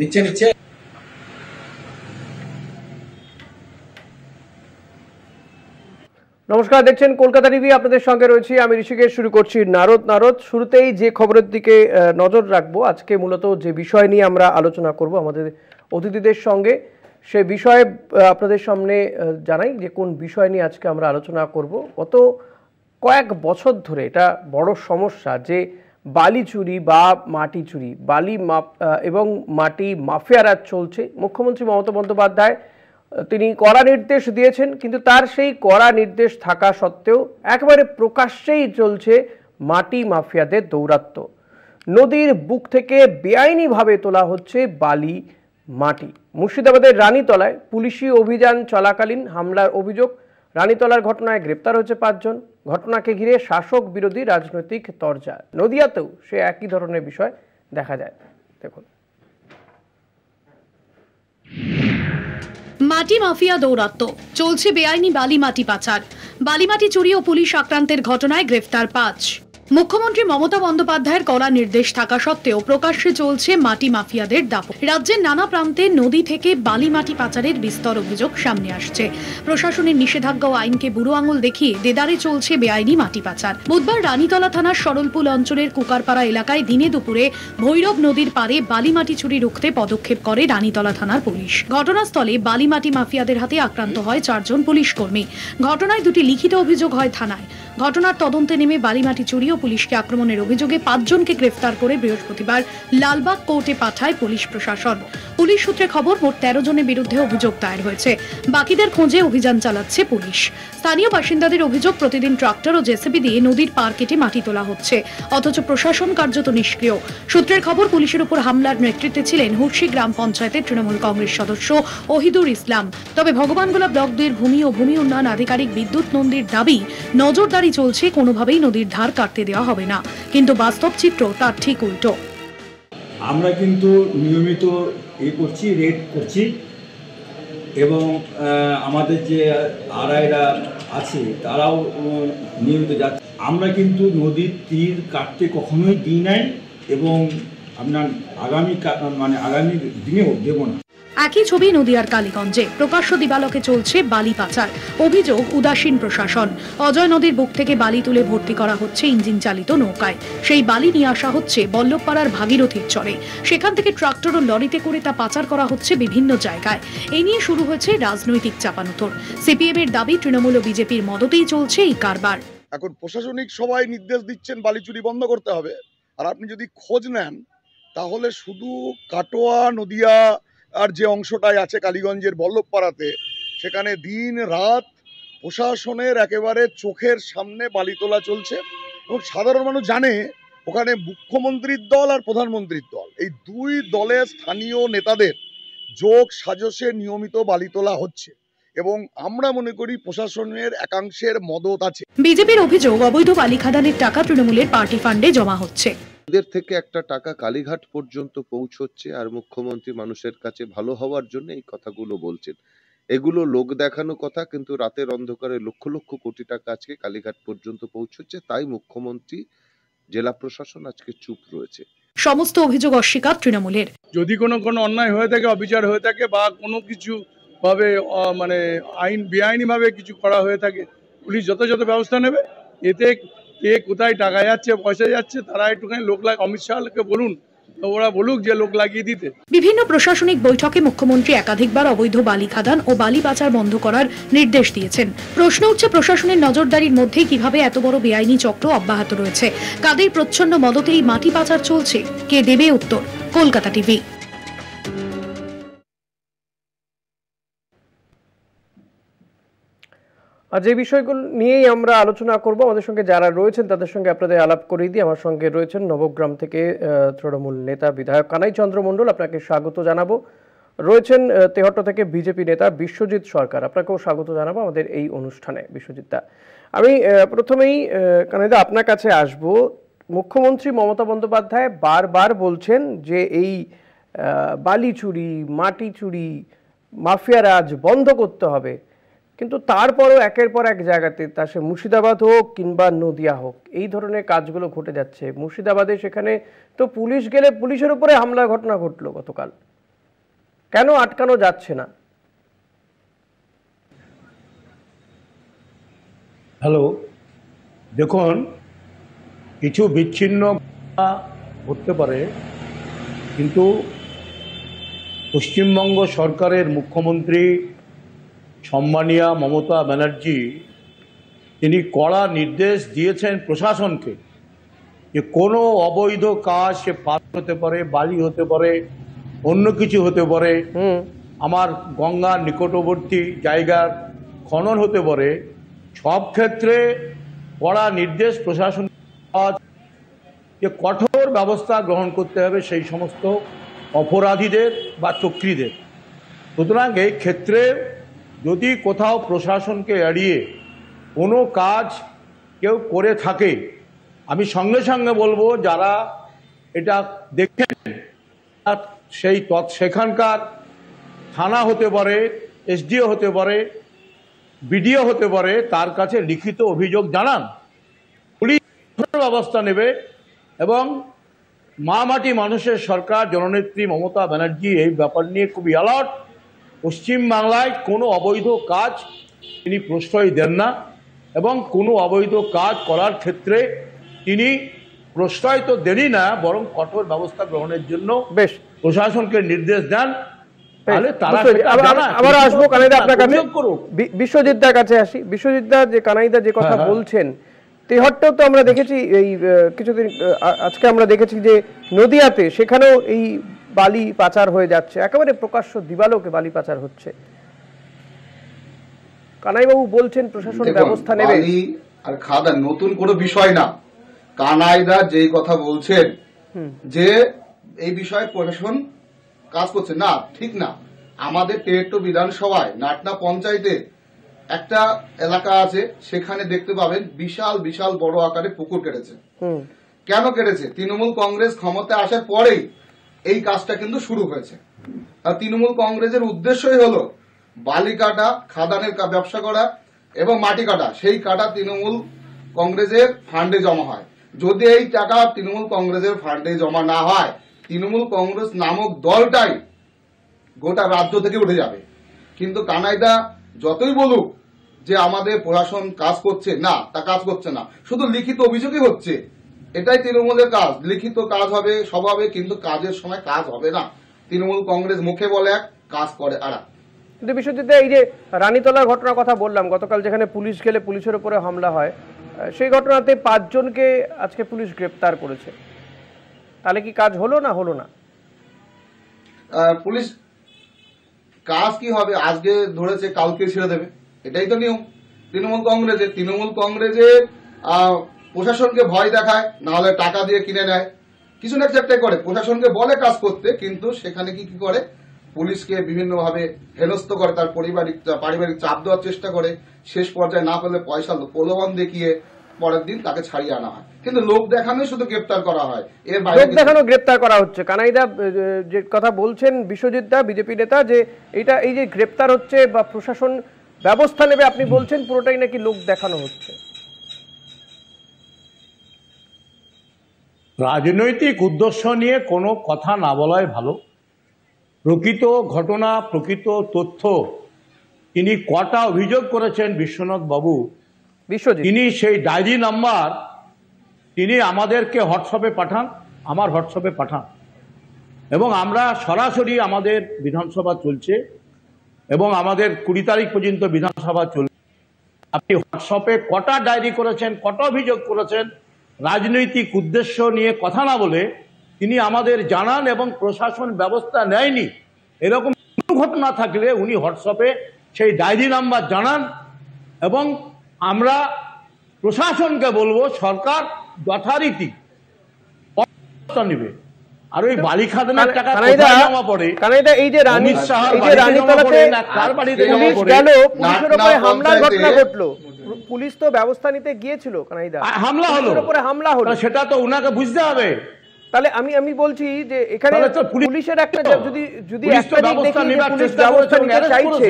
নিচে নিচে নমস্কার, দেখছেন কলকাতা টিভি। আপনাদের সঙ্গে রয়েছি আমি ঋষিকেশ। শুরু করছি নারদ। শুরুতেই যে খবরের দিকে নজর রাখবো, আজকে মূলত যে বিষয় নিয়ে আমরা আলোচনা করব আমাদের অতিথিদের সঙ্গে, সে বিষয়ে আপনাদের সামনে জানাই যে কোন বিষয় নিয়ে আজকে আমরা আলোচনা করব। গত কয়েক বছর ধরে এটা বড় সমস্যা যে বালি চুরি বা মাটি চুরি, এবং মাটি মাফিয়ারাজ চলছে। মুখ্যমন্ত্রী মমতা বন্দ্যোপাধ্যায় তিনি কড়া নির্দেশ দিয়েছেন, কিন্তু তার সেই কড়া নির্দেশ থাকা সত্ত্বেও একেবারে প্রকাশ্যেই চলছে মাটি মাফিয়াদের দৌরাত্ম্য। নদীর বুক থেকে বেআইনিভাবে তোলা হচ্ছে বালি মাটি। মুর্শিদাবাদের রানীতলায় পুলিশি অভিযান চলাকালীন হামলার অভিযোগ। রানীতলার ঘটনায় গ্রেপ্তার হয়েছে 5 জন। ঘটনাকে ঘিরে শাসক বিরোধী রাজনৈতিক তরজা। নদিয়াতেও সে একই ধরনের বিষয় দেখা যায়। দেখুন, মাটি মাফিয়া দৌরাত্ম্য চলছে, বেআইনি বালি মাটি পাচার, বালি মাটি চুরি ও পুলিশ আক্রান্তের ঘটনায় গ্রেফতার 5। মুখ্যমন্ত্রী মমতা বন্দ্যোপাধ্যায়ের কড়া নির্দেশ থাকা সত্ত্বেও প্রকাশ্যে চলছে মাটি মাফিয়াদের দাপট। রাজ্যের নানা প্রান্তে নদী থেকে বালি মাটি পাচারের বিস্তর অভিযোগ সামনে আসছে। প্রশাসনের নিষেধাজ্ঞা ও আইনকে বুড়ো আঙুল দেখিয়ে দেদারে চলছে বেআইনি মাটি পাচার। বুধবার রানীতলা থানার সরলপুল অঞ্চলের কুকারপাড়া এলাকায় দিনে দুপুরে ভৈরব নদীর পাড়ে বালি মাটি চুরি রুখতে পদক্ষেপ করে রানীতলা থানার পুলিশ। ঘটনাস্থলে বালি মাটি মাফিয়াদের হাতে আক্রান্ত হয় 4 জন পুলিশ কর্মী। ঘটনায় 2টি লিখিত অভিযোগ হয় থানায়। ঘটনার তদন্তে নেমে বালি মাটি চুরি ও পুলিশকে আক্রমণের অভিযোগে 5 জনকে গ্রেফতার করে বৃহস্পতিবার লালবাগ কোর্টে পাঠায় পুলিশ প্রশাসন। পুলিশ সূত্রে খবর, মোট 13 জনের বিরুদ্ধে অভিযোগ দায়ের হয়েছে। বাকিদের খোঁজে অভিযান চালাচ্ছে পুলিশ। স্থানীয় বাসিন্দাদের অভিযোগ, প্রতিদিন ট্রাক্টর ও জেসিবি দিয়ে নদীর পার কেটে মাটি তোলা হচ্ছে, অথচ প্রশাসন কার্যত নিষ্ক্রিয়। সূত্রের খবর, পুলিশের উপর হামলার নেতৃত্বে ছিলেন হুরশি গ্রাম পঞ্চায়েতের তৃণমূল কংগ্রেস সদস্য ওহিদুর ইসলাম। তবে ভগবানগোলা ব্লক 2-এর ভূমি ও ভূমি উন্নয়ন আধিকারিক বিদ্যুৎ নন্দীর দাবি, নজরদারি চলছে, কোনোভাবেই নদীর ধার কাটতে দেওয়া হবে না। কিন্তু বাস্তব চিত্র তার ঠিক উল্টো। আমরা কিন্তু নিয়মিত রেড করছি এবং আমাদের যে আড়াইরা আছে তারাও নিয়মিত যাচ্ছে। আমরা কিন্তু নদীর তীর কাটতে কখনোই দিই নাই এবং আপনার আগামী দিনেও দেব না। একই ছবি নদিয়ার কালীগঞ্জে। প্রকাশ্য দিবালোকে চলছে বালি পাচার। অভিযোগ, উদাসীন প্রশাসন। অজয় নদীর বুক থেকে বালি তুলে ভর্তি করা হচ্ছে ইঞ্জিন চালিত নৌকায়। সেই বালি নিয়ে আসা হচ্ছে বল্লভপাড়ার ভাগীরথীর চরে। সেখান থেকে ট্রাক্টর ও লরিতে করে তা পাচার করা হচ্ছে বিভিন্ন জায়গায়। এই নিয়ে শুরু হয়েছে রাজনৈতিক চাপানুতর। সিপিএম এর দাবি, তৃণমূল ও বিজেপির মদতেই চলছে এই কারবার। এখন প্রশাসনিক সবাই নির্দেশ দিচ্ছেন বালি চুরি বন্ধ করতে হবে। আর আপনি যদি খোঁজ নেন তাহলে শুধু কাটোয়া নদিয়া আর যে অংশটাই আছে কালীগঞ্জের বল্লভপাড়াতে, সেখানে দিন রাত প্রশাসনের একেবারে চোখের সামনে বালি তোলা চলছে। এবং সাধারণ মানুষ জানে ওখানে মুখ্যমন্ত্রীর দল আর প্রধানমন্ত্রীর দল, এই 2 দলের স্থানীয় নেতাদের যোগ সাজসে নিয়মিত বালি তোলা হচ্ছে এবং আমরা মনে করি প্রশাসনের একাংশের মদত আছে। বিজেপির অভিযোগ, অবৈধ বালি খাদানের টাকা তৃণমূলের পার্টি ফান্ডে জমা হচ্ছে। এদের থেকে একটা টাকা কালীঘাট পর্যন্ত পৌঁছচ্ছে আর মুখ্যমন্ত্রী মানুষের কাছে ভালো হওয়ার জন্য এই কথাগুলো বলছেন। এগুলো লোক দেখানো কথা, কিন্তু রাতের অন্ধকারে লক্ষ লক্ষ কোটি টাকা আজকে কালীঘাট পর্যন্ত পৌঁছচ্ছে। তাই মুখ্যমন্ত্রী, জেলা প্রশাসন আজকে চুপ রয়েছে। সমস্ত অভিযোগ অস্বীকার তৃণমূলের। যদি কোনো অন্যায় হয়ে থাকে, অবিচার হয়ে থাকে বা কোনো কিছু ভাবে বেআইনিভাবে কিছু করা হয়ে থাকে, পুলিশ যথাযথ ব্যবস্থা নেবে। এতে কে কোথায় টাকা যাচ্ছে, পয়সা যাচ্ছে, তারা একটুখানি অমিত শাহকে বলুন, ওরা বলুক যে লোক লাগিয়ে দিতে। বিভিন্ন প্রশাসনিক বৈঠকে মুখ্যমন্ত্রী একাধিকবার অবৈধ বালি খাদান ও বালি পাচার বন্ধ করার নির্দেশ দিয়েছেন। প্রশ্ন উঠছে, প্রশাসনের নজরদারির মধ্যে কিভাবে এত বড় বেআইনি চক্র অব্যাহত রয়েছে? কাদের প্রচ্ছন্ন মদতেই মাটি পাচার চলছে? কে দেবে উত্তর? কলকাতা টিভি। আর যে বিষয়গুলো নিয়েই আমরা আলোচনা করব, আমাদের সঙ্গে যারা রয়েছেন তাদের সঙ্গে আপনাদের আলাপ করিয়ে দিই। আমার সঙ্গে রয়েছেন নবগ্রাম থেকে তৃণমূল নেতা বিধায়ক কানাই চন্দ্র মণ্ডল, আপনাকে স্বাগত জানাবো। রয়েছেন তেহট্ট থেকে বিজেপি নেতা বিশ্বজিৎ সরকার, আপনাকেও স্বাগত জানাবো আমাদের এই অনুষ্ঠানে। বিশ্বজিৎদা, আমি প্রথমেই কানাইদা আপনার কাছে আসব। মুখ্যমন্ত্রী মমতা বন্দ্যোপাধ্যায় বারবার বলছেন যে এই বালি চুরি, মাটি চুরি, মাফিয়ারাজ বন্ধ করতে হবে। কিন্তু তারপরও একের পর এক জায়গাতে, তা সে মুর্শিদাবাদ হোক কিংবা নদিয়া হোক, এই ধরনের কাজগুলো ঘটে যাচ্ছে। মুর্শিদাবাদে সেখানে তো পুলিশ গেলে পুলিশের উপরে হামলার ঘটনা ঘটলো গতকাল, কেন আটকানো যাচ্ছে না? হ্যালো, দেখুন, কিছু বিচ্ছিন্ন হতে পারে, কিন্তু পশ্চিমবঙ্গ সরকারের মুখ্যমন্ত্রী সম্মানীয়া মমতা ব্যানার্জি তিনি কড়া নির্দেশ দিয়েছেন প্রশাসনকে যে কোনো অবৈধ কাজ, সে পাথর হতে পারে, বালি হতে পারে, অন্য কিছু হতে পারে, আমার গঙ্গার নিকটবর্তী জায়গার খনন হতে পারে, সব ক্ষেত্রে কড়া নির্দেশ প্রশাসন যে কঠোর ব্যবস্থা গ্রহণ করতে হবে সেই সমস্ত অপরাধীদের বা চক্রীদের। সুতরাং এই ক্ষেত্রে যদি কোথাও প্রশাসনকে এড়িয়ে কোনো কাজ কেউ করে থাকে, আমি সঙ্গে সঙ্গে বলবো যারা এটা দেখেন সেই সেখানকার থানা হতে পারে, এসডিও হতে পারে, বিডিও হতে পারে, তার কাছে লিখিত অভিযোগ জানান, পুলিশ ব্যবস্থা নেবে। এবং মা মাটি মানুষের সরকার জননেত্রী মমতা ব্যানার্জি এই ব্যাপার নিয়ে খুবই অ্যালার্ট। পশ্চিমবাংলায় কোনো অবৈধ কাজ তিনি প্রশ্রয় দেন না, এবং কোনো অবৈধ কাজ করার ক্ষেত্রে তিনি প্রশ্রয় তো দেনই না, বরং কঠোর ব্যবস্থা গ্রহণের জন্য বেশ প্রশাসনকে নির্দেশ দেন। আবার আসবো কানাইদা আপনার কাছে, বিশ্বজিৎদার কাছে আসি। বিশ্বজিৎদা, যে কানাইদা যে কথা বলছেন, তেহট্টেও তো আমরা দেখেছি এই কিছুদিন আজকে আমরা দেখেছি যে নদিয়াতে সেখানেও এই বালি পাচার হয়ে যাচ্ছে, একেবারে প্রকাশ্য দিবালোকে বালি পাচার হচ্ছে। কানাইবাবু বলছেন প্রশাসন ব্যবস্থা নেবে। বালি আর খাদান নতুন কোনো বিষয় না। কানাইদা যেই কথা বলছেন যে এই বিষয়ে প্রশাসন কাজ করছে না, ঠিক না। আমাদের তেহট্ট বিধানসভায় নাটনা পঞ্চায়েতে একটা এলাকা আছে, সেখানে দেখতে পাবেন বিশাল বিশাল বড় আকারে পুকুর কেটেছে। কেন কেটেছে? তৃণমূল কংগ্রেস ক্ষমতায় আসার পরেই এই কাজটা কিন্তু শুরু হয়েছে। আর তৃণমূল কংগ্রেসের উদ্দেশ্যই হলো বালি কাটা, খাদানের ব্যবসা করা এবং মাটি কাটা। সেই কাটা তৃণমূল কংগ্রেসের ফান্ডে জমা হয়। যদি এই টাকা তৃণমূল কংগ্রেসের ফান্ডে জমা না হয়, তৃণমূল কংগ্রেস নামক দলটাই গোটা রাজ্য থেকে উঠে যাবে। কিন্তু কানাইদা যতই বলুক যে আমাদের প্রশাসন কাজ করছে না, তা কাজ করছে না, শুধু লিখিত অভিযোগই হচ্ছে। এটাই তৃণমূলের কাজ, লিখিত কাজ হবে, সব হবে, কিন্তু কাজের সময় কাজ হবে না। তৃণমূল কংগ্রেস মুখে বলে এক, কাজ করে আর এক। কিন্তু বিশ্বজিৎ, এই যে রানীতলার ঘটনার কথা বললাম, গতকাল যেখানে পুলিশ গেলে পুলিশের উপরে হামলা হয়, সেই ঘটনাতে 5 জনকে আজকে পুলিশ গ্রেপ্তার করেছে। তাহলে কি কাজ হলো না হলো না? পুলিশ কাজ কি হবে, আজকে ধরেছে কালকে ছেড়ে দেবে, এটাই তো নিয়ম তৃণমূল কংগ্রেসের প্রশাসনকে ভয় দেখায়, না হলে টাকা দিয়ে কিনে নেয়, কিছু না একটাই করে। প্রশাসনকে বলে কাজ করতে, কিন্তু সেখানে কি করে পুলিশকে বিভিন্নভাবে হেনস্থ করে, তার পারিবারিক চাপ দেওয়ার চেষ্টা করে, শেষ পর্যায়ে না পেলে পয়সা প্রলোভন দেখিয়ে পরের দিন তাকে ছাড়িয়ে আনা হয়। কিন্তু লোক দেখানোই শুধু গ্রেপ্তার করা হয়, এর বাইরে লোক দেখানো গ্রেপ্তার করা হচ্ছে। কানাইদা যে কথা বলছেন বিশ্বজিৎ দা, বিজেপি নেতা, যে এটা এই যে গ্রেপ্তার হচ্ছে বা প্রশাসন ব্যবস্থা নেবে, আপনি বলছেন পুরোটাই নাকি লোক দেখানো হচ্ছে। রাজনৈতিক উদ্দেশ্য নিয়ে কোনো কথা না বলাই ভালো। প্রকৃত ঘটনা, প্রকৃত তথ্য, তিনি কটা অভিযোগ করেছেন বিশ্বনাথ বাবু, তিনি সেই ডায়েরি নাম্বার তিনি আমাদেরকে হোয়াটসঅ্যাপে পাঠান, আমার হোয়াটসঅ্যাপে পাঠান, এবং আমরা সরাসরি আমাদের বিধানসভা চলছে এবং আমাদের 20 তারিখ পর্যন্ত বিধানসভা চলছে। আপনি হোয়াটসঅ্যাপে কটা ডায়েরি করেছেন, কটা অভিযোগ করেছেন, রাজনৈতিক উদ্দেশ্য নিয়ে কথা না বলে তিনি আমাদের জানান, এবং প্রশাসন ব্যবস্থা নেয়নি এরকম ঘটনা থাকলে উনি হোয়াটসঅ্যাপে সেই ডায়েরি নাম্বার জানান, এবং আমরা প্রশাসনকে বলবো সরকার যথারীতি ব্যবস্থা নেবে। আর ওই বালি খাদানের টাকা জমা পড়ে, এই যে রানীতলাতে গেল পুলিশের উপরে হামলার ঘটনা ঘটলো, পুলিশ তো ব্যবস্থা নিতে গিয়েছিল, কানাইদা হামলা হলো, উপরে হামলা হলো, সেটা তো উনাকে বুঝতে হবে। তাহলে আমি বলছি যে এখানে পুলিশের একটা যদি একটা দিক দেখি পুলিশ ব্যবস্থা নিতে চাইছে,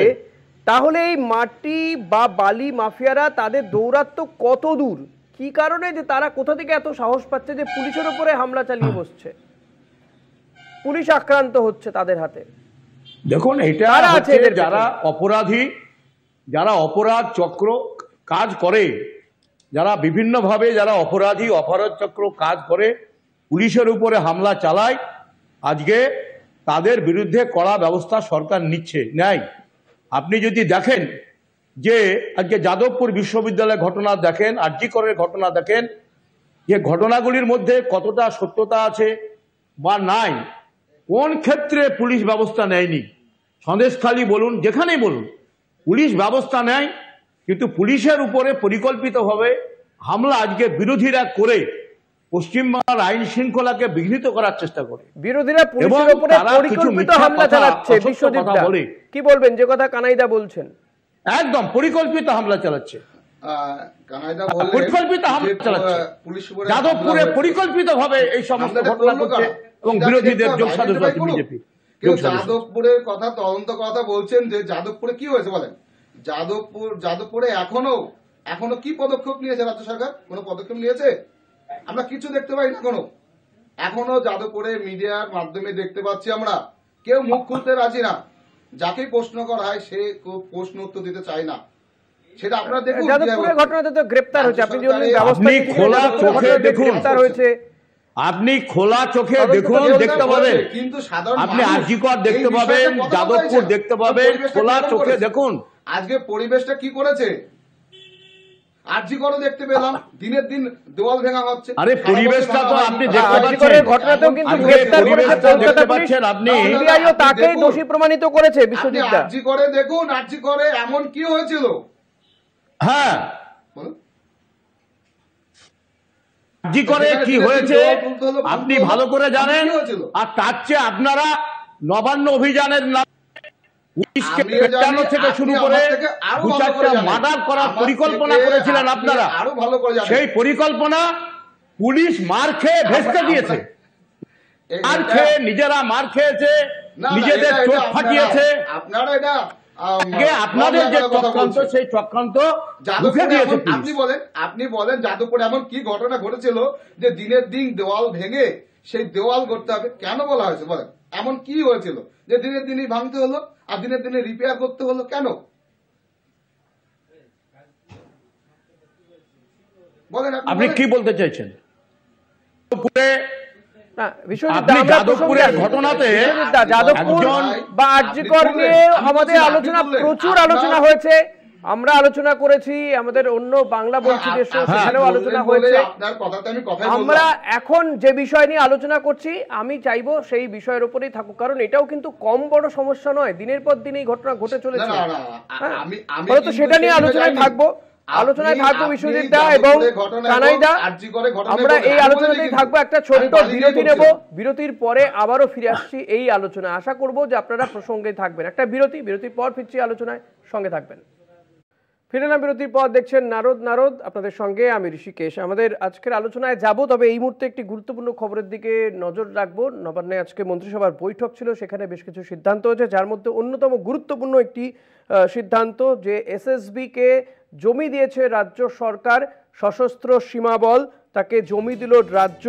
তাহলে এই মাটি বা বালি মাফিয়ারা তাদের দৌরাত্ম্য কত দূর, কি কারণে যে তারা কোথা থেকে এত সাহস পাচ্ছে যে পুলিশের উপরে হামলা চালিয়ে বসছে, পুলিশ আক্রান্ত হচ্ছে তাদের হাতে? দেখুন, এটা হচ্ছে যারা অপরাধী, যারা অপরাধ চক্র কাজ করে, যারা বিভিন্নভাবে যারা অপরাধী অপরাধ চক্র কাজ করে পুলিশের উপরে হামলা চালায়, আজকে তাদের বিরুদ্ধে কড়া ব্যবস্থা সরকার নেয়। আপনি যদি দেখেন যে আজকে যাদবপুর বিশ্ববিদ্যালয়ের ঘটনা দেখেন, আরজি করের ঘটনা দেখেন, যে ঘটনাগুলির মধ্যে কতটা সত্যতা আছে বা নাই, কোন ক্ষেত্রে পুলিশ ব্যবস্থা নেয়নি। সন্দেশখালী বলুন, যেখানেই বলুন, পুলিশ ব্যবস্থা নেয়, কিন্তু পুলিশের উপরে পরিকল্পিতভাবে হামলা আজকে বিরোধীরা করে পশ্চিমবাংলার আইন শৃঙ্খলাকে বিঘ্নিত করার চেষ্টা করে। বিরোধীরা পুলিশের উপরে পরিকল্পিত হামলা চালাচ্ছে। বিশ্বজিৎদা, কি বলবেন যে কথা কানাইদা বলছেন? একদম পরিকল্পিত হামলা চালাচ্ছে, পরিকল্পিত হামলা চালাচ্ছে। যাদবপুরে পরিকল্পিতভাবে এই সমস্ত ঘটনা ঘটছে এবং বিরোধীদের যোগসাজশ আছে বিজেপি। যাদবপুরের কথা তদন্ত কথা বলছেন যে যাদবপুরে কি হয়েছে বলেন? যাদবপুরে এখনো কি পদক্ষেপ নিয়েছে রাজ্য সরকার? কোনো পদক্ষেপ নিয়েছে? আমরা কিছু দেখতে পাই না। এখনো যাদবপুরে মিডিয়ার মাধ্যমে দেখতে পাচ্ছি আমরা কেউ মুখ খুলতে রাজি না, যাকে প্রশ্ন করা হয় সে প্রশ্ন উত্তর দিতে চায় না। সেটা আপনারা দেখুন, যাদবপুরের ঘটনাতে তো গ্রেফতার হয়েছে, আপনি খোলা চোখে দেখুন, গ্রেফতার হয়েছে, আপনি খোলা চোখে দেখুন, দেখতে পাবেন। কিন্তু সাধারণ আপনি আরজিকর দেখতে পাবেন, যাদবপুর দেখতে পাবেন, খোলা চোখে দেখুন। আজকে পরিবেশটা কি করেছে আরজিকরও দেখতে পেলাম, দিনের দিন দেওয়াল ভেঙা হচ্ছে। আরে পরিবেশটা তো আপনি দেখতে পাচ্ছেন, ঘটনাতেও কিন্তু গ্রেফতার করেছে কলকাতা পুলিশ, আপনি সিবিআইও তাকেই দোষী প্রমাণিত করেছে। বিশ্বজিৎদা, আরজিকরে দেখুন, আরজিকরে এমন কি হয়েছিল? হ্যাঁ, আরজিকরে কি হয়েছে আপনি ভালো করে জানেন। আর তার চেয়ে আপনারা নবান্ন অভিযানের নামে পুলিশকে পেটানো থেকে শুরু করে দু চারটা মার্ডার করার পরিকল্পনা করেছিলেন আপনারা। সেই পরিকল্পনা পুলিশ মার খেয়ে ভেস্তে দিয়েছে, মার খেয়ে নিজেরা মার খেয়েছে, নিজেদের চোখ ফাটিয়েছে। আপনারা এটা আপনাদের যে চক্রান্ত, সেই চক্রান্ত রুখে দিয়েছে। আপনি বলেন যাদবপুরে এমন কি ঘটনা ঘটেছিল যে দিনের দিন দেওয়াল ভেঙে সেই দেওয়াল করতে হবে? কেন বলা হয়েছে বলেন? এমন কি হয়েছিল যে দিনের দিনই ভাঙতে হলো আর দিনের দিনে রিপেয়ার করতে হলো? কেন বলেন? আপনি কি বলতে চাইছেন? প্রচুর আলোচনা হয়েছে, আমরা আলোচনা করেছি, আমাদের অন্য বাংলা বলছি সেখানেও আলোচনা হয়েছে। আমরা এখন যে বিষয় নিয়ে আলোচনা করছি আমি চাইবো সেই বিষয়ের উপরেই থাকুক, কারণ এটাও কিন্তু কম বড় সমস্যা নয়। দিনের পর দিন এই ঘটনা ঘটে চলেছে, হয়তো সেটা নিয়ে আলোচনায় থাকবো বিশ্বজিৎদা এবং কানাইদা। আমরা এই আলোচনাতেই থাকবো, একটা ছোট্ট বিরতি নেব, বিরতির পরে আবারও ফিরে আসছি এই আলোচনা। আশা করবো যে আপনারা প্রসঙ্গে থাকবেন। একটা বিরতির পর ফিরছি আলোচনায়, সঙ্গে থাকবেন। ফিরে এলাম বিরতির পর, দেখছেন নারদ আপনাদের সঙ্গে, আমি ঋষিকেশ। আমাদের আজকের আলোচনায় যাব, তবে এই মুহূর্তে একটি গুরুত্বপূর্ণ খবরের দিকে নজর রাখবো। নবান্নে আজকে মন্ত্রিসভার বৈঠক ছিল, সেখানে বেশ কিছু সিদ্ধান্ত হয়েছে, যার মধ্যে অন্যতম গুরুত্বপূর্ণ একটি সিদ্ধান্ত যে এসএসবিকে জমি দিয়েছে রাজ্য সরকার, সশস্ত্র সীমাবল, তাকে জমি দিল রাজ্য।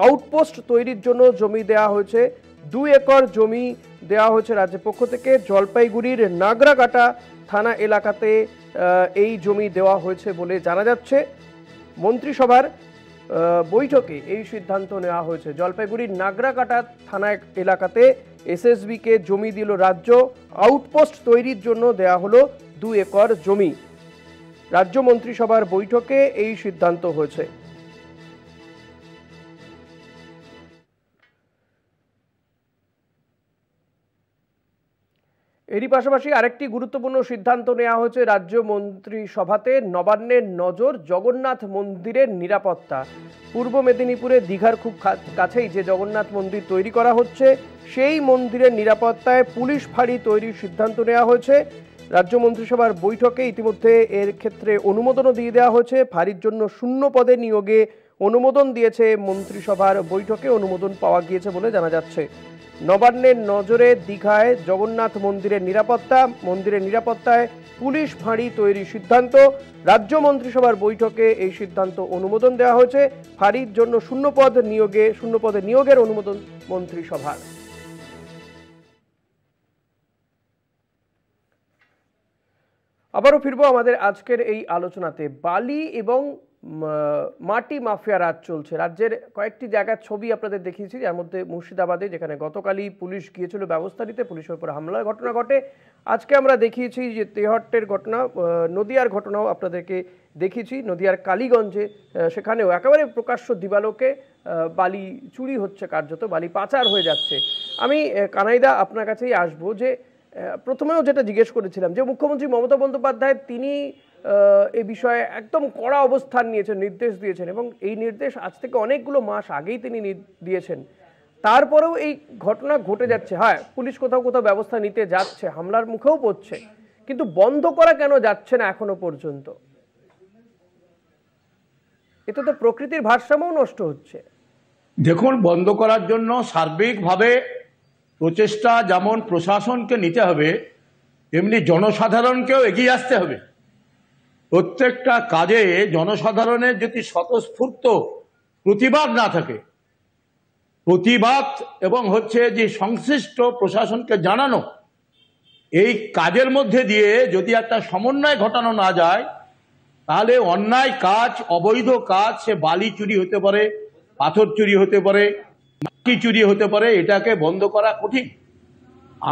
আউটপোস্ট তৈরির জন্য জমি দেওয়া হয়েছে, 2 একর জমি দেওয়া হয়েছে রাজ্যের পক্ষ থেকে। জলপাইগুড়ির নাগরাকাটা থানা এলাকাতে এই জমি দেওয়া হয়েছে বলে জানা যাচ্ছে। মন্ত্রিসভার বৈঠকে এই সিদ্ধান্ত নেওয়া হয়েছে। জলপাইগুড়ির নাগরাকাটা থানা এলাকাতে এসএসবিকে জমি দিল রাজ্য, আউটপোস্ট তৈরির জন্য দেওয়া হলো 2 একর জমি। রাজ্য মন্ত্রিসভার বৈঠকে এই সিদ্ধান্ত হয়েছে। এরই পাশাপাশি আরেকটি গুরুত্বপূর্ণ সিদ্ধান্ত নেওয়া হয়েছে রাজ্য মন্ত্রিসভাতে। নবান্নের নজর জগন্নাথ মন্দিরের নিরাপত্তা। পূর্ব মেদিনীপুরে দীঘার খুব কাছেই যে জগন্নাথ মন্দির তৈরি করা হচ্ছে, সেই মন্দিরের নিরাপত্তায় পুলিশ ফাঁড়ি তৈরির সিদ্ধান্ত নেওয়া হয়েছে। রাজ্য মন্ত্রিসভার বৈঠকে ইতিমধ্যে এর ক্ষেত্রে অনুমোদনও দিয়ে দেওয়া হয়েছে। ফাঁড়ির জন্য 0 পদে নিয়োগে অনুমোদন দিয়েছে মন্ত্রিসভার বৈঠকে, অনুমোদন পাওয়া গিয়েছে বলে জানা যাচ্ছে। নবান্নের নজরে দীঘায় জগন্নাথ মন্দিরের নিরাপত্তায় পুলিশ ফাঁড়ি তৈরির সিদ্ধান্ত। রাজ্য মন্ত্রিসভার বৈঠকে এই সিদ্ধান্ত অনুমোদন দেওয়া হয়েছে। ফাঁড়ির জন্য শূন্যপদে নিয়োগের অনুমোদন মন্ত্রিসভার। আবারও ফিরবো আমাদের আজকের এই আলোচনাতে। বালি এবং মাটি মাফিয়া রাজ চলছে। রাজ্যের কয়েকটি জায়গার ছবি আপনাদের দেখিয়েছি, যার মধ্যে মুর্শিদাবাদে, যেখানে গতকালই পুলিশ গিয়েছিল ব্যবস্থা নিতে, পুলিশের উপর হামলার ঘটনা ঘটে। আজকে আমরা দেখিয়েছি যে তেহট্টের ঘটনা, নদিয়ার ঘটনাও আপনাদেরকে দেখিয়েছি। নদিয়ার কালীগঞ্জে সেখানেও একেবারে প্রকাশ্য দিবালোকে বালি চুরি হচ্ছে, কার্যত বালি পাচার হয়ে যাচ্ছে। আমি কানাইদা আপনার কাছেই আসবো, যে প্রথমেও যেটা জিজ্ঞেস করেছিলাম যে মুখ্যমন্ত্রী মমতা বন্দ্যোপাধ্যায় তিনি এই বিষয়ে একদম কড়া অবস্থান নিয়েছেন, নির্দেশ দিয়েছেন, এবং এই নির্দেশ আজ থেকে অনেকগুলো মাস আগেই তিনি দিয়েছেন। তারপরেও এই ঘটনা ঘটে যাচ্ছে। হ্যাঁ, পুলিশ কোথাও কোথাও ব্যবস্থা নিতে যাচ্ছে, হামলার মুখেও পড়ছে, কিন্তু বন্ধ করা কেন যাচ্ছে না এখনো পর্যন্ত? এতে তো প্রকৃতির ভারসাম্যও নষ্ট হচ্ছে। দেখুন, বন্ধ করার জন্য সার্বিকভাবে প্রচেষ্টা যেমন প্রশাসনকে নিতে হবে, তেমনি জনসাধারণকেও এগিয়ে আসতে হবে। প্রত্যেকটা কাজে জনসাধারণের যদি স্বতঃস্ফূর্ত প্রতিবাদ না থাকে, প্রতিবাদ এবং যে সংশ্লিষ্ট প্রশাসনকে জানানো, এই কাজের মধ্যে দিয়ে যদি একটা সমন্বয় ঘটানো না যায়, তাহলে অন্যায় কাজ, অবৈধ কাজ, সে বালি চুরি হতে পারে, পাথর চুরি হতে পারে, মাটি চুরি হতে পারে, এটাকে বন্ধ করা কঠিন।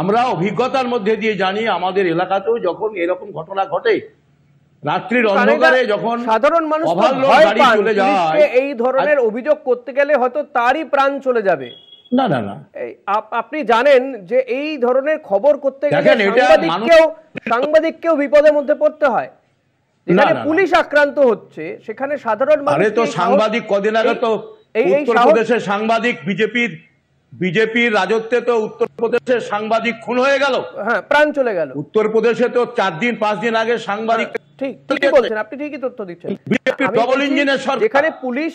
আমরা অভিজ্ঞতার মধ্যে দিয়ে জানি, আমাদের এলাকাতেও যখন এরকম ঘটনা ঘটে, রাত্রির অন্ধকারে যখন সাধারণ মানুষ চলে যায়, এই ধরনের অভিযোগ করতে গেলে হয়তো তারই প্রাণ চলে যাবে। না না না, আপনি জানেন যে এই ধরনের খবর করতে গেলে সাংবাদিককেও বিপদের মধ্যে পড়তে হয়। যেখানে পুলিশ আক্রান্ত হচ্ছে, সেখানে সাধারণ মানুষ তো সাংবাদিক কদিন আগে তো উত্তরপ্রদেশের সাংবাদিক, বিজেপির রাজত্বে তো উত্তরপ্রদেশের সাংবাদিক খুন হয়ে গেল, হ্যাঁ, প্রাণ চলে গেল। উত্তরপ্রদেশে তো 4 দিন 5 দিন আগে সাংবাদিক, ঠিকই বলছেন আপনি, ঠিকই তথ্য দিচ্ছেন। বিজেপি ডবল ইঞ্জিনের সরকার, যেখানে পুলিশ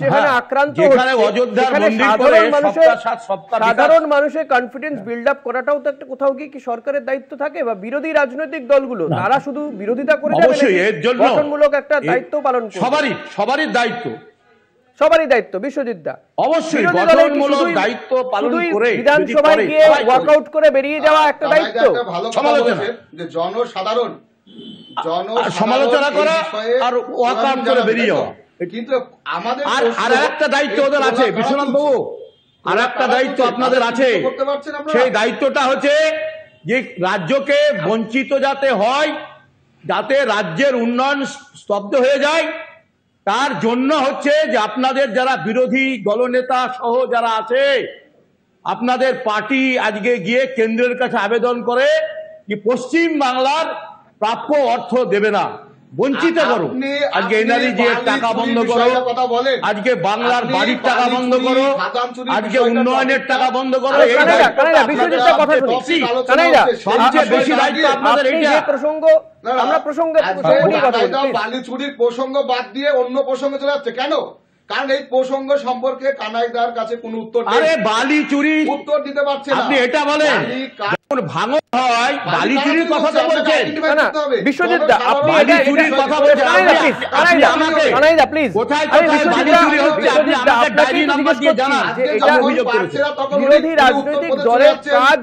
যেখানে আক্রান্ত যেখানে অযোধ্যার মন্দির করে সাধারণ মানুষের কনফিডেন্স বিল্ড আপ করাটাও তো একটা কোথাও গিয়ে কি সরকারের দায়িত্ব থাকে? বা বিরোধী রাজনৈতিক দলগুলো তারা শুধু বিরোধিতা করে যাবে, অবশ্যই এর জন্য গঠনমূলক একটা দায়িত্ব পালন করে। সবারই দায়িত্ব। বিশ্বজিৎ দা, অবশ্যই গঠনমূলক দায়িত্ব পালন করে বিধানসভায় গিয়ে ওয়াকআউট করে বেরিয়ে যাওয়া একটা দায়িত্ব। সমালোচনা যে জনসাধারণ সমালোচনা করা আর ওয়াকআউট করে বেরিয়ে যাওয়া, কিন্তু আমাদের আর একটা দায়িত্ব ওদের আছে বিশ্বনাথ বাবু, আর একটা দায়িত্ব আপনাদের আছে। সেই দায়িত্বটা হচ্ছে যে রাজ্যকে বঞ্চিত যাতে হয়, যাতে রাজ্যের উন্নয়ন স্তব্ধ হয়ে যায়, তার জন্য যে আপনাদের যারা বিরোধী দলনেতা সহ যারা আছে, আপনাদের পার্টি আজকে গিয়ে কেন্দ্রের কাছে আবেদন করে যে পশ্চিম বাংলার প্রাপ্য অর্থ দেবে না, বঞ্চিত করো। আজকে এনআরজি এর টাকা বন্ধ করো, আজকে বাংলার বাড়ির টাকা বন্ধ করো, আজকে উন্নয়নের টাকা বন্ধ করো। সবচেয়ে বেশি দায়িত্ব আপনাদের এইটা। বালি চুরির প্রসঙ্গ বাদ দিয়ে অন্য প্রসঙ্গে চলে যাচ্ছে কেন? কারণ এই প্রসঙ্গ সম্পর্কে কানাইদার কাছে কোনো উত্তর নেই। আরে বালি চুরি উত্তর দিতে পারছে না। আপনি এটা বলেন ভাঙন হয়, বালি চুরির কথা তো বলছেন। বিশ্বজিৎ দা, আপনি বালি চুরির কথা বলছেন, কোথায় বালি চুরি হচ্ছে আপনি আমাকে ডায়েরি নাম্বার দিয়ে জানান। বিরোধী রাজনৈতিক দলের কাজ,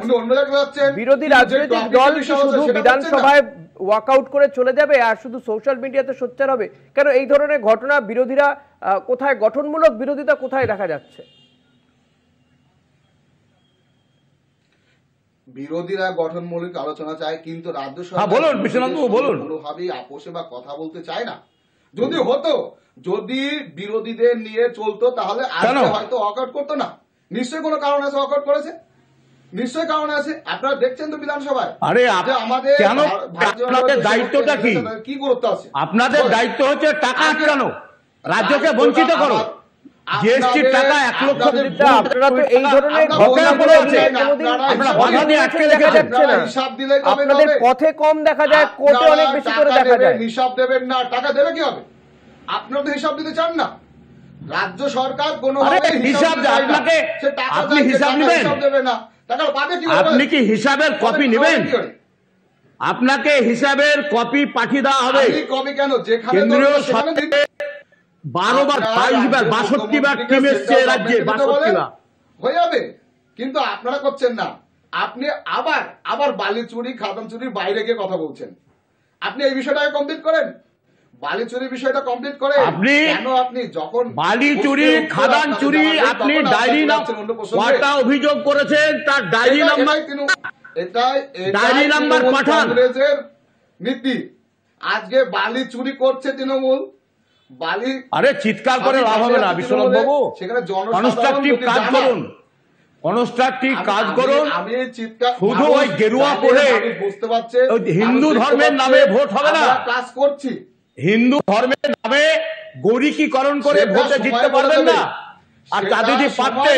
বিরোধী রাজনৈতিক দল শুধু বিধানসভায় ওয়াকআউট করে চলে যাবে আর শুধু সোশ্যাল মিডিয়াতে সোচ্চার হবে কেন? এই ধরনের ঘটনা বিরোধীরা কোথায় গঠনমূলক বিরোধিতা কোথায় দেখা যাচ্ছে? বিরোধীরা গঠনমূলক আলোচনা চায়, কিন্তু রাজ্য সরকার কোনোভাবেই আপোষে বা কথা বলতে চায় না। যদি হতো, যদি বিরোধীদের নিয়ে চলতো, তাহলে আজকে হয়তো ওয়াকআউট করতো না। নিশ্চয়ই কোনো কারণ আছে ওয়াকআউট করেছে, নিশ্চয়ই কারণ আছে। আপনারা দেখছেন তো বিধানসভায়। আরে আমাদের কেন, আপনাদের দায়িত্বটা কি গুরুত্ব আছে? আপনাদের দায়িত্ব হচ্ছে টাকা আটকানো, রাজ্যকে বঞ্চিত করো। জিএসটির টাকা 1 লক্ষ, আপনারা তো এই ধরনের ঘটনাগুলো আপনারা বাধা দিয়ে আটকে রেখে যাচ্ছে না। হিসাব দিলে আপনাদের পথে কম দেখা যায়, কোর্টে অনেক বেশি করে দেখা যায়। হিসাব দেবেন না, টাকা দেবে কি হবে? আপনারা তো হিসাব দিতে চান না। রাজ্য সরকার হিসাব আপনাকে, আপনি হিসাব নেবেন, আপনি কি হিসাবের কপি নেবেন? আপনাকে হিসাবের কপি পাঠিয়ে দেওয়া হবে। কপি কেন? কেন্দ্রীয় সরকার 12 বার 22 বার 62 বার টিম এসছে রাজ্যে, 62 বার হয়ে যাবে, কিন্তু আপনারা করছেন না। আপনি আবার বালি চুরি খাদান চুরির বাইরে গিয়ে কথা বলছেন। আপনি এই বিষয়টাকে কমপ্লিট করেন, বালি চুরির বিষয়টা কমপ্লিট করে। আপনি যখন বালি চুরি খাদান চুরি আপনি ডায়েরি কটা অভিযোগ করেছেন, তার ডায়েরি নাম্বার, ডায়েরি নাম্বার পাঠান। কংগ্রেসের নীতি আজকে বালি চুরি করছে তৃণমূল, বালি। আরে চিৎকার করে লাভ হবে না বিশ্বনাথ বাবু, সেখানে কনস্ট্রাকটিভ কাজ করুন, কনস্ট্রাকটিভ কাজ করুন। আমি চিৎকার শুধু ওই গেরুয়া পরে বুঝতে পারছে হিন্দু ধর্মের নামে ভোট হবে না। কাজ করছি হিন্দু ধর্মের নামে গৌরীকরণ করে ভোটে জিততে পারবেন না। আর তা যদি পারতে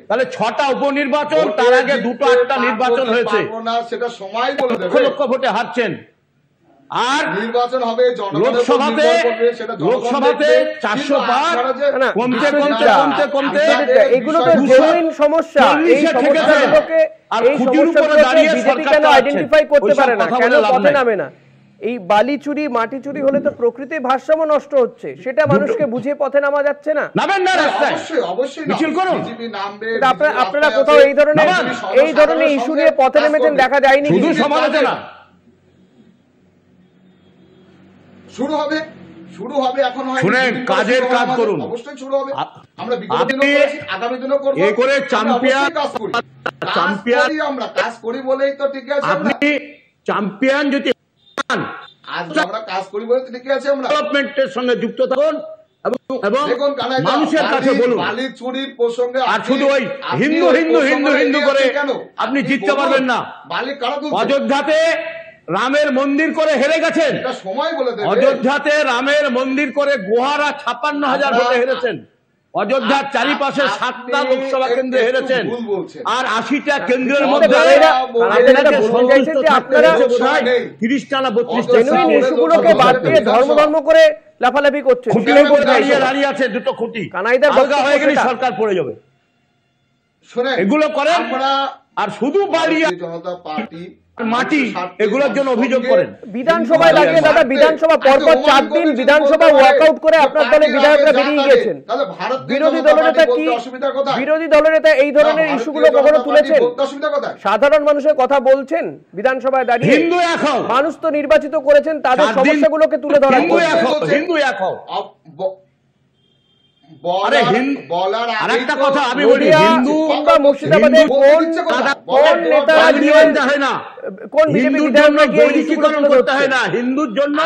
তাহলে 6টা উপনির্বাচন, তার আগে 2টো 8টা নির্বাচন হয়েছে, সেটা সময় বলে দেবে। লক্ষ লক্ষ ভোটে হারছেন। আর নির্বাচন হবে লোকসভাতে 400 পার কমতে কমতে কমতে কমতে এগুলো তো জেনুইন সমস্যা। এই সমস্যাগুলোকে বিজেপি কেন আইডেন্টিফাই করতে পারে না, কেন পথে নামে না? এই বালি চুরি মাটি চুরি হলে তো প্রকৃতির ভারসাম্য নষ্ট হচ্ছে, সেটা মানুষকে বুঝিয়ে পথে নামা যাচ্ছে না। নামেন না রাস্তায়, অবশ্যই মিছিল করুন। আপনারা কোথাও এই ধরনের ইস্যু নিয়ে পথে নেমেছেন দেখা যায়নি। শুধু সমালোচনা শুরু হবে এখন হয়। শুনেন, কাজের কাজ করুন, অবশ্যই শুরু হবে। আমরা বিগত দিনও করেছি, আগামী দিনও করব। এই করে চ্যাম্পিয়ন আমরা কাজ করি বলেই তো ঠিক আছে। আপনি চ্যাম্পিয়ন যদি আজ আমরা কাজ করি বলে ঠিক আছে, আমরা ডেভেলপমেন্টের সঙ্গে যুক্ত থাকুন এবং দেখুন মানুষের কাছে বলুন। বালি চুরির প্রসঙ্গে আর শুধু ওই হিন্দু হিন্দু হিন্দু হিন্দু করে আপনি জিততে পারবেন না। বালি কারা অযোধ্যাতে রামের মন্দির করে হেরে গেছেন, সময় বলে দেবে। অযোধ্যাতে রামের মন্দির করে গোহারা 56,000 ভোটে হেরেছেন। অযোধ্যার চারিপাশে 7টা লোকসভা কেন্দ্রে হেরেছেন, আর 80টা কেন্দ্রের মধ্যে 30টা না 32টা ইস্যুগুলোকে বাদ দিয়ে ধর্ম করে লাফালাফি করছে। দাঁড়িয়ে আছে দুটো খুঁটি, আলগা হয়ে গেলে সরকার পড়ে যাবে। এগুলো করেন আর শুধু বাড়ি জনতা পার্টি মাটি এগুলোর জন্য অভিযোগ করেন। বিধানসভায় দাঁড়িয়ে দাদা, বিধানসভা পরপর 4 দিন বিধানসভা ওয়াকআউট করে আপনার দলের বিধায়করা বেরিয়ে গেছেন। বিরোধী দলনেতা এই ধরনের ইস্যুগুলো কখনো তুলেছেন? সাধারণ মানুষের কথা বলছেন বিধানসভায় দাঁড়িয়ে? হিন্দু এক হও, মানুষ তো নির্বাচিত করেছেন, তাদের সমস্যাগুলোকে তুলে ধরা। হিন্দু এক হও। আরেকটা কথা আমি বলি, হিন্দু কিংবা মুর্শিদাবাদের কোন নেতা কোন বিজেপি বিধায়করা গৌরীকরণ করতে হয় না, হিন্দুর জন্য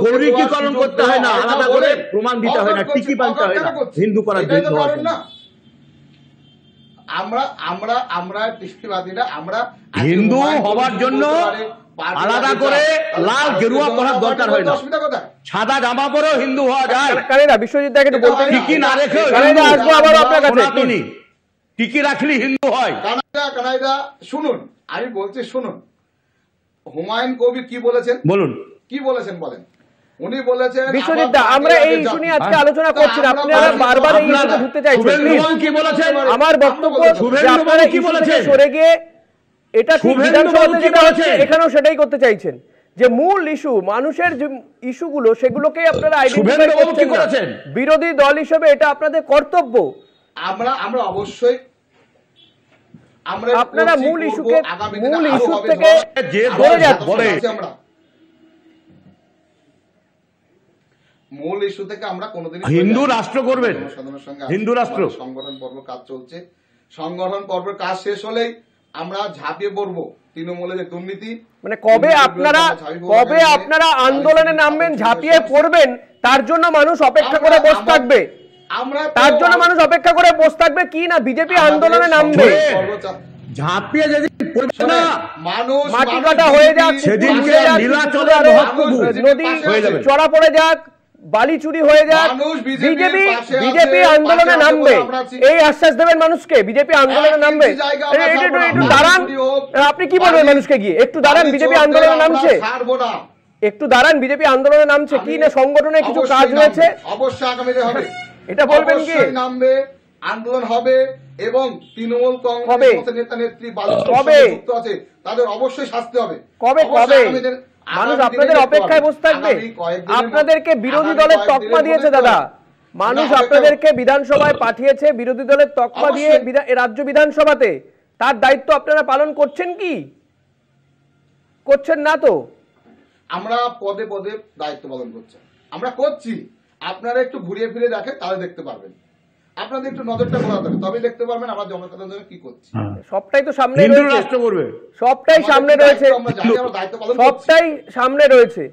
গৌরীকরণ করতে হয় না, আলাদা করে প্রমাণ দিতে হয় না, টিকি বানতে হয় না হিন্দু করার জন্য। আমরা দৃষ্টিবাদীরা আমরা হিন্দু হওয়ার জন্য আলাদা করে লাল গেরুয়া পরার দরকার হয় না, সাদা জামা পরেও হিন্দু হওয়া যায়। বিশ্বজিৎ দাকে একটু বলতে টিকি না রেখে আসবো আবার আপনার কাছে। টিকি রাখলে হিন্দু হয়। কানাইদা শুনুন, আমি বলছি শুনুন, হুমায়ুন কবির কি বলেছেন বলুন, কি বলেছেন বলেন। উনি বলেছেন বিশ্বজিৎ দা, আমরা এই ইস্যু নিয়ে আজকে আলোচনা করছি না, আপনারা বারবার এই ইস্যুতে ঢুকতে চাইছেন। কি বলেছেন? আমার বক্তব্য যে আপনারা কি বলেছেন সরে গিয়ে এটা ঠিক বিধানসভাতে যেটা হচ্ছে এখানেও সেটাই করতে চাইছেন, যে মূল ইস্যু মানুষের যে ইস্যুগুলো সেগুলোকে আপনারা আইডেন্টিফাই করছেন। বিরোধী দল হিসেবে এটা আপনাদের কর্তব্য। আমরা অবশ্যই আপনারা মূল ইস্যু থেকে সরে যাচ্ছেন। মূল ইস্যু থেকে আমরা কোনোদিন হিন্দু রাষ্ট্র করবেন, হিন্দু রাষ্ট্র সংগঠন পর্ব কাজ চলছে, সংগঠন পর্বের কাজ শেষ হলেই আমরা ঝাঁপিয়ে পড়বো তৃণমূলের যে দুর্নীতি। মানে কবে আপনারা আন্দোলনে নামবেন, ঝাঁপিয়ে পড়বেন, তার জন্য মানুষ অপেক্ষা করে বসে থাকবে। তার জন্য মানুষ অপেক্ষা করে বসে থাকবে কি না বিজেপি আন্দোলনে নামবে। ঝাঁপিয়ে যেদিন পড়বে না, মানুষ মাটি কাটা হয়ে যাক, সেদিনকে নদী চড়া পড়ে যাক, বালি চুরি হয়ে যাক, বিজেপি আন্দোলনে নামবে, এই আশ্বাস দেবেন মানুষকে? বিজেপি আন্দোলনে নামবে, একটু দাঁড়ান। আপনি কি বলবেন মানুষকে গিয়ে একটু দাঁড়ান, বিজেপি আন্দোলনে নামছে? একটু দাঁড়ান, বিজেপি আন্দোলনে নামছে কি না সংগঠনের কিছু কাজ হয়েছে? অবশ্যই আগামীতে হবে, এটা বলবেন কি? অবশ্যই নামবে, আন্দোলন হবে এবং তৃণমূল কংগ্রেস নেতা নেত্রী যুক্ত আছে তাদের অবশ্যই শাস্তি হবে। কবে কবে মানুষ আপনাদের অপেক্ষায় বসে থাকবে? আপনাদেরকে বিরোধী দলের তকমা দিয়েছে দাদা, মানুষ আপনাদেরকে বিধানসভায় পাঠিয়েছে বিরোধী দলের তকমা দিয়ে রাজ্য বিধানসভাতে, তার দায়িত্ব আপনারা পালন করছেন কি? করছেন না তো? আমরা পদে পদে দায়িত্ব পালন করছি, আমরা করছি। আপনারা একটু ঘুরিয়ে ফিরে দেখেন, তাহলে দেখতে পারবেন। আপনাদের একটু নজরটা ঘোরাতে হবে, তবেই দেখতে পারবেন আমরা জনসাধারণের জন্য কি করছি। সবটাই তো সামনে রয়েছে, সবটাই সামনে রয়েছে, সবটাই সামনে রয়েছে।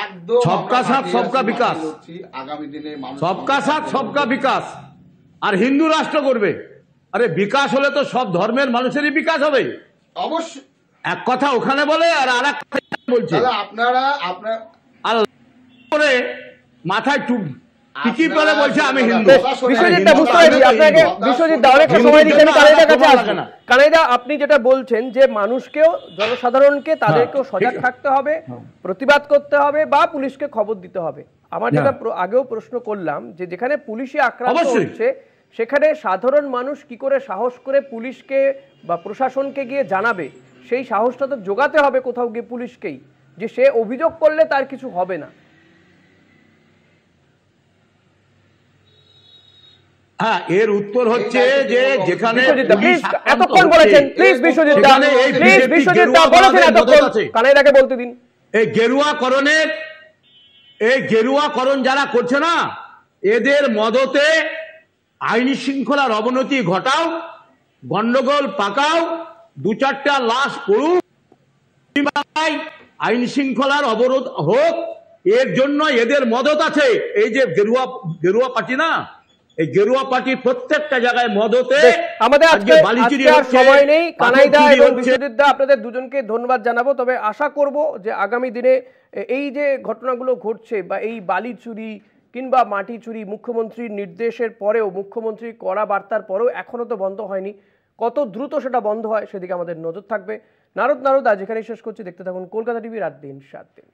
একদম সবকা সাথ সবকা বিকাশ, আগামী দিনে সবকা সাথ সবকা বিকাশ। আর হিন্দু রাষ্ট্র করবে। আরে বিকাশ হলে তো সব ধর্মের মানুষেরই বিকাশ হবে। অবশ্যই এক কথা ওখানে বলে আর আরেক কথা বলছে। আপনারা মাথায় টিকি পরে বলছে আমি হিন্দু। বিশ্বজিৎ বুঝতে পারছি আপনাকে, বিশ্বজিৎ দা অনেক সময় দিচ্ছেন, কানাইদার কাছে আসেন। কানাইদা, আপনি যেটা বলছেন যে মানুষকেও, জনসাধারণকে তাদেরকেও সজাগ থাকতে হবে, প্রতিবাদ করতে হবে বা পুলিশকে খবর দিতে হবে। আমার যেটা আগেও প্রশ্ন করলাম যে যেখানে পুলিশে আক্রান্ত হচ্ছে সেখানে সাধারণ মানুষ কি করে সাহস করে পুলিশকে বা প্রশাসনকে গিয়ে জানাবে? সেই সাহসটা তো জোগাতে হবে কোথাও গিয়ে পুলিশকেই, যে সে অভিযোগ করলে তার কিছু হবে না। হ্যাঁ, এর উত্তর হচ্ছে যে যেখানে এতক্ষণ বলেছেন, প্লিজ বিশ্বজিৎ দা, প্লিজ বিশ্বজিৎ দা বলেছেন এতক্ষণ, কানাইদাকে বলতে দিন। এই গেরুয়াকরণ যারা করছে না, এদের মদতে আইনি শৃঙ্খলার অবনতি ঘটাও, গন্ডগোল পাকাও, দু চারটা লাশ পড়ুক, আইন শৃঙ্খলার অবরোধ হোক, এর জন্য এদের মদত আছে। এই যে গেরুয়া পার্টি না, এই গেরুয়া পার্টি প্রত্যেকটা জায়গায় মদতে। আমাদের আজকে সময় নেই। কানাইদা এবং বিশ্বজিৎ দা, আপনাদের দুজনকে ধন্যবাদ জানাবো। তবে আশা করব যে আগামী দিনে এই যে ঘটনাগুলো ঘটছে বা এই বালি চুরি কিংবা মাটি চুরি, মুখ্যমন্ত্রীর নির্দেশের পরেও, মুখ্যমন্ত্রীর কড়া বার্তার পরেও এখনো তো বন্ধ হয়নি। কত দ্রুত সেটা বন্ধ হয় সেদিকে আমাদের নজর থাকবে। নারদ আজ এখানেই শেষ করছি। দেখতে থাকুন কলকাতা টিভি, রাত দিন 7 দিন।